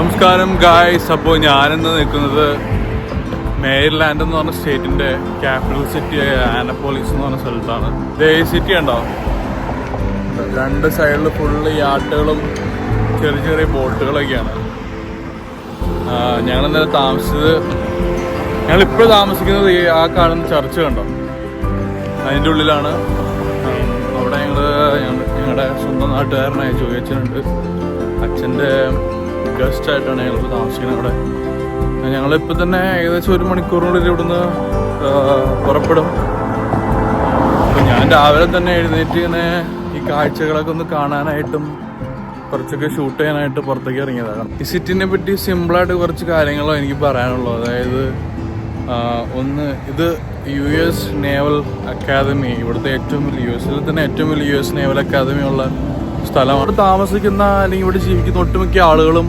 നമസ്കാരം ഗായ്സ്. അപ്പോൾ ഞാനിന്ന് നിൽക്കുന്നത് മേരിലാൻഡ് എന്ന് പറഞ്ഞ സ്റ്റേറ്റിൻ്റെ ക്യാപിറ്റൽ സിറ്റി ആനപ്പോളിസ് എന്ന് പറഞ്ഞ സ്ഥലത്താണ്. ഇത് സിറ്റി ഉണ്ടോ? രണ്ട് സൈഡിൽ ഫുള്ള് യാട്ടുകളും ചെറിയ ചെറിയ ബോട്ടുകളൊക്കെയാണ്. ഞങ്ങളിന്നലെ ഞങ്ങളിപ്പോൾ താമസിക്കുന്നത് ആ കാണുന്ന ചർച്ച് കണ്ടോ, അതിൻ്റെ ഉള്ളിലാണ്. അവിടെ ഞങ്ങളുടെ സ്വന്തം നാട്ടുകാരനായ ജോയിച്ചനുണ്ട്. അച്ഛൻ്റെ ഗസ്റ്റായിട്ടാണ് ഞങ്ങളിപ്പോൾ താമസിക്കുന്നത് അവിടെ. ഞങ്ങളിപ്പോൾ തന്നെ ഏകദേശം 1 മണിക്കൂറിനുള്ളിൽ ഇവിടുന്ന് പുറപ്പെടും. അപ്പോൾ ഞാൻ രാവിലെ തന്നെ എഴുന്നേറ്റ് ഇങ്ങനെ ഈ കാഴ്ചകളൊക്കെ ഒന്ന് കാണാനായിട്ടും കുറച്ചൊക്കെ ഷൂട്ട് ചെയ്യാനായിട്ട് പുറത്തേക്ക് ഇറങ്ങിയതാണ്. ഈ സിറ്റിനെ പറ്റി സിമ്പിളായിട്ട് കുറച്ച് കാര്യങ്ങളോ എനിക്ക് പറയാനുള്ളൂ. അതായത് ഒന്ന്, ഇത് US നേവൽ അക്കാദമി, ഇവിടുത്തെ ഏറ്റവും വലിയ US-ൽ തന്നെ ഏറ്റവും വലിയ US നേവൽ അക്കാദമി ഉള്ള സ്ഥലമാണ്. ഇവിടെ താമസിക്കുന്ന അല്ലെങ്കിൽ ഇവിടെ ജീവിക്കുന്ന ഒട്ടുമിക്ക ആളുകളും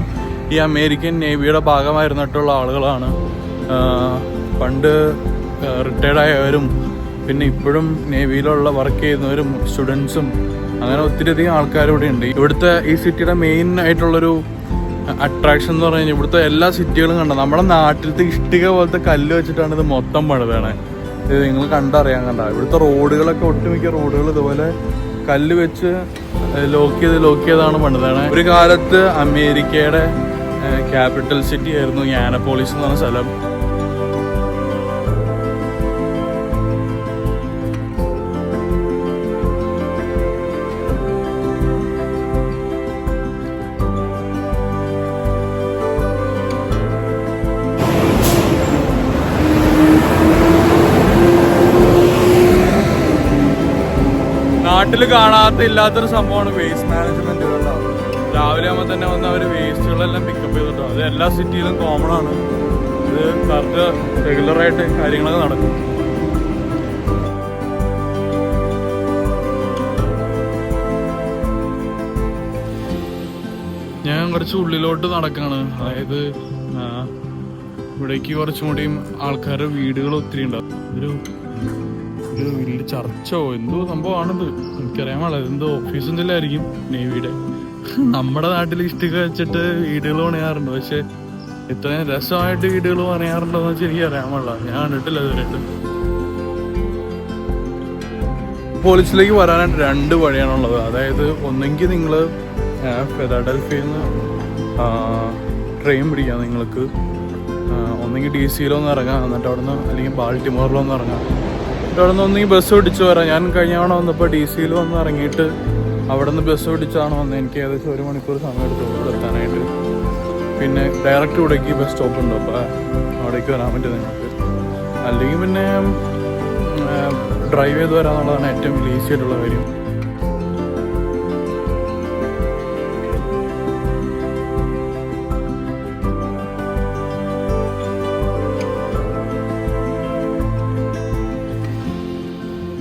ഈ അമേരിക്കൻ നേവിയുടെ ഭാഗമായിരുന്നിട്ടുള്ള ആളുകളാണ്. പണ്ട് റിട്ടയർഡായവരും പിന്നെ ഇപ്പോഴും നേവിയിലുള്ള വർക്ക് ചെയ്യുന്നവരും സ്റ്റുഡൻസും അങ്ങനെ ഒത്തിരിയധികം ആൾക്കാർ ഇവിടെ ഉണ്ട്. ഇവിടുത്തെ ഈ സിറ്റിയുടെ മെയിൻ ആയിട്ടുള്ളൊരു അട്രാക്ഷൻ എന്ന് പറഞ്ഞു കഴിഞ്ഞാൽ ഇവിടുത്തെ എല്ലാ സിറ്റികളും കണ്ട നമ്മുടെ നാട്ടിലത്തെ ഇഷ്ടിക പോലത്തെ കല്ല് വെച്ചിട്ടാണ് ഇത് മൊത്തം പണിതാണ്. ഇത് നിങ്ങൾ കണ്ടറിയാൻ ഇവിടുത്തെ റോഡുകളൊക്കെ ഒട്ടുമിക്ക റോഡുകൾ ഇതുപോലെ കല്ല് വെച്ച് ലോക്ക് ചെയ്താണ് പണിതാണ്. ഒരു കാലത്ത് അമേരിക്കയുടെ ക്യാപിറ്റൽ സിറ്റി ആയിരുന്നു ഈ ആനപ്പോളിസ് എന്ന് പറഞ്ഞ സ്ഥലം. നാട്ടിൽ ഇല്ലാത്തൊരു സംഭവമാണ് വേസ്റ്റ് മാനേജ്മെന്റ്. ഉണ്ടാവും രാവിലെ ആകുമ്പോൾ തന്നെ വന്ന് അവർ വേസ്റ്റുകളെല്ലാം പിക്കപ്പ് ചെയ്തിട്ടോ. അത് എല്ലാ സിറ്റിയിലും കോമൺ ആണ്. ഇത് കറക്റ്റ് റെഗുലറായിട്ട് കാര്യങ്ങളൊക്കെ നടക്കും. ഞാൻ കുറച്ച് ഉള്ളിലോട്ട് നടക്കാണ്. അതായത് ഇവിടേക്ക് കുറച്ചും കൂടിയും ആൾക്കാരുടെ വീടുകൾ ഒത്തിരി ഉണ്ടാവും. ഒരു വലിയ ചർച്ചോ എന്തോ സംഭവമാണിത്, എനിക്കറിയാൻ പാടില്ല. എന്തോ ഓഫീസ് എന്തെങ്കിലും ആയിരിക്കും നേവിയുടെ. നമ്മുടെ നാട്ടിൽ ഇഷ്ടിക വെച്ചിട്ട് വീടുകൾ പണിയാറുണ്ട്, പക്ഷെ ഇത്രയും രസമായിട്ട് വീടുകൾ പണിയാറുണ്ടോ എന്ന് വെച്ചാൽ എനിക്ക് അറിയാൻ പാടില്ല. ഞാൻ കണ്ടിട്ടില്ല ഇതുവരെയായിട്ട്. പോളിസിലേക്ക് വരാനായിട്ട് 2 വഴിയാണുള്ളത്. അതായത് ഒന്നെങ്കിൽ നിങ്ങൾ ഫിലാഡൽഫിയിൽ നിന്ന് ട്രെയിൻ പിടിക്കാം. നിങ്ങൾക്ക് ഒന്നെങ്കിൽ DC-ലൊന്ന് ഇറങ്ങാം, എന്നിട്ട് അവിടെ നിന്ന് അല്ലെങ്കിൽ ബാൾട്ടിമോറിലൊന്ന് ഇറങ്ങാം. അവിടെ നിന്ന് ഒന്നെങ്കിൽ ബസ് പിടിച്ച് വരാം. ഞാൻ കഴിഞ്ഞ തവണ വന്നപ്പോൾ DC-ൽ വന്ന് ഇറങ്ങിയിട്ട് അവിടെ നിന്ന് ബസ് പിടിച്ചാണ് വന്നത്. എനിക്ക് ഏകദേശം 1 മണിക്കൂർ സമയം എടുത്തു ഇവിടെ എത്താനായിട്ട്. പിന്നെ ഡയറക്റ്റ് ഇവിടേക്ക് ബസ് സ്റ്റോപ്പ് ഉണ്ട്, അപ്പോൾ അവിടേക്ക് വരാൻ പറ്റും നിങ്ങൾക്ക്. അല്ലെങ്കിൽ പിന്നെ ഡ്രൈവ് ചെയ്ത് വരാമെന്നുള്ളതാണ് ഏറ്റവും വലിയ ഈസി ആയിട്ടുള്ള കാര്യം.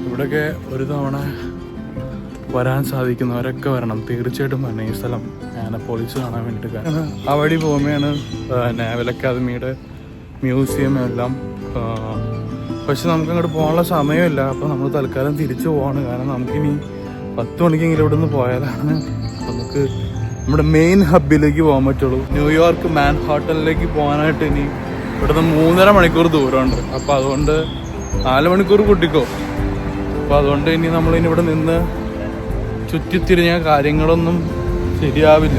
ഇവിടെയൊക്കെ ഒരു തവണ വരാൻ സാധിക്കുന്നവരൊക്കെ വരണം, തീർച്ചയായിട്ടും വരണം. ഈ സ്ഥലം ആനപ്പോളിസ് കാണാൻ വേണ്ടിയിട്ട്. ആ വഴി പോകുമ്പോഴാണ് നേവൽ അക്കാദമിയുടെ മ്യൂസിയം എല്ലാം. പക്ഷെ നമുക്ക് അങ്ങോട്ട് പോകാനുള്ള സമയമില്ല. അപ്പോൾ നമ്മൾ തൽക്കാലം തിരിച്ചു പോവാണ്. കാരണം നമുക്കിനി 10 മണിക്കെങ്കിലും ഇവിടെ നിന്ന് പോയാലാണ് നമുക്ക് നമ്മുടെ മെയിൻ ഹബിലേക്ക് പോകാൻ പറ്റുള്ളൂ. ന്യൂയോർക്ക് മാൻഹാട്ടനിലേക്ക് പോകാനായിട്ട് ഇനി ഇവിടുന്ന് 3.5 മണിക്കൂർ ദൂരമുണ്ട്. അപ്പോൾ അതുകൊണ്ട് 4 മണിക്കൂർ കൂട്ടിക്കോ. അപ്പോൾ അതുകൊണ്ട് ഇനി നമ്മളിനി ഇവിടെ നിന്ന് ചുറ്റിത്തിരിഞ്ഞ കാര്യങ്ങളൊന്നും ശരിയാവില്ല.